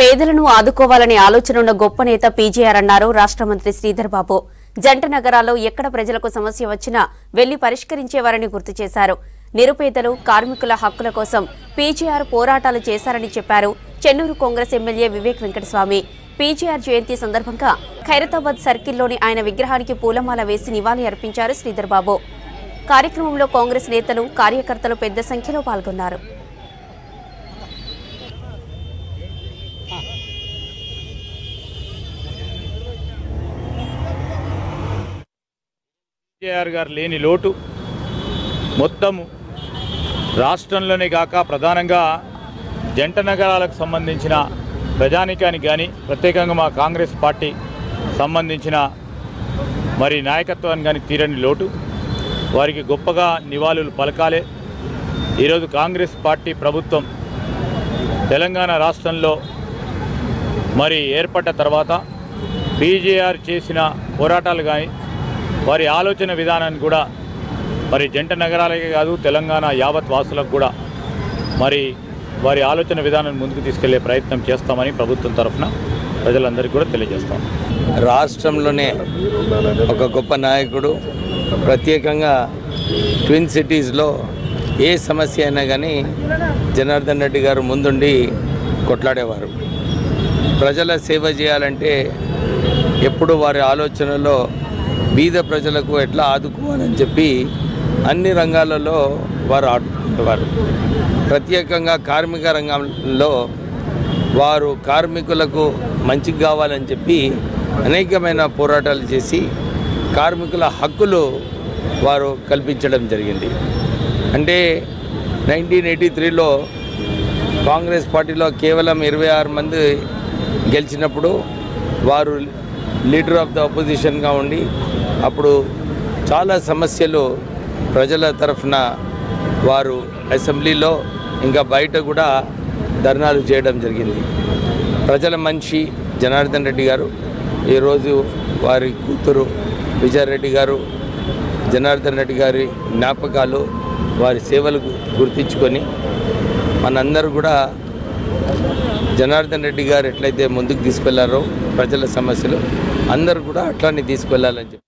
పేదలను ఆదుకోవాలనే ఆలోచన ఉన్న గొప్ప నేత పీజీఆర్ అన్నారు రాష్ట్ర మంత్రి శ్రీధర్ బాబు. జంట నగరాల్లో ఎక్కడ ప్రజలకు సమస్య వచ్చినా వెళ్లి పరిష్కరించేవారని గుర్తు చేశారు. నిరుపేదలు, కార్మికుల హక్కుల కోసం పీజీఆర్ పోరాటాలు చేశారని చెప్పారు. చెన్నూరు కాంగ్రెస్ ఎమ్మెల్యే వివేక్ వెంకటస్వామి పీజీఆర్ జయంతి సందర్భంగా ఖైరతాబాద్ సర్కిల్లోని ఆయన విగ్రహానికి పూలమాల వేసి నివాళి అర్పించారు శ్రీధర్ బాబు. కార్యక్రమంలో కాంగ్రెస్ నేతలు, కార్యకర్తలు పెద్ద సంఖ్యలో పాల్గొన్నారు. పీజీఆర్ గారు లేని లోటు మొత్తము రాష్ట్రంలోనే కాక ప్రధానంగా జంట నగరాలకు సంబంధించిన ప్రజానికానికి కానీ ప్రత్యేకంగా మా కాంగ్రెస్ పార్టీ సంబంధించిన మరి నాయకత్వాన్ని కానీ తీరని లోటు. వారికి గొప్పగా నివాళులు పలకాలే. ఈరోజు కాంగ్రెస్ పార్టీ ప్రభుత్వం తెలంగాణ రాష్ట్రంలో మరి ఏర్పడ్డ తర్వాత పీజీఆర్ చేసిన పోరాటాలు కానీ వారి ఆలోచన విధానాన్ని కూడా మరి జంట నగరాలకే కాదు తెలంగాణ యావత్ వాసులకు కూడా మరి వారి ఆలోచన విధానాన్ని ముందుకు తీసుకెళ్లే ప్రయత్నం చేస్తామని ప్రభుత్వం తరఫున ప్రజలందరికీ కూడా తెలియజేస్తాం. రాష్ట్రంలోనే ఒక గొప్ప నాయకుడు, ప్రత్యేకంగా ట్విన్ సిటీస్లో ఏ సమస్య అయినా కానీ జనార్దన్ రెడ్డి గారు ముందుండి కొట్లాడేవారు. ప్రజల సేవ చేయాలంటే ఎప్పుడు వారి ఆలోచనలో బీద ప్రజలకు ఎట్లా ఆదుకోవాలని చెప్పి అన్ని రంగాలలో వారు ఆడుకునేవారు. ప్రత్యేకంగా కార్మిక రంగంలో వారు కార్మికులకు మంచిగా కావాలని చెప్పి అనేకమైన పోరాటాలు చేసి కార్మికుల హక్కులు వారు కల్పించడం జరిగింది. అంటే 1983లో కాంగ్రెస్ పార్టీలో కేవలం 26 మంది గెలిచినప్పుడు వారు లీడర్ ఆఫ్ ద అపోజిషన్గా ఉండి అప్పుడు చాలా సమస్యలు ప్రజల తరఫున వారు అసెంబ్లీలో ఇంకా బయట కూడా ధర్నాలు చేయడం జరిగింది. ప్రజల మనిషి జనార్దన్ రెడ్డి గారు ఈరోజు వారి కూతురు విజయారెడ్డి గారు జనార్దన్ రెడ్డి గారి జ్ఞాపకాలు, వారి సేవలు గుర్తించుకొని మనందరూ కూడా జనార్దన్ రెడ్డి గారు ఎట్లయితే ముందుకు తీసుకెళ్లారో ప్రజల సమస్యలు అందరూ కూడా అట్లానే తీసుకెళ్లాలని చెప్పి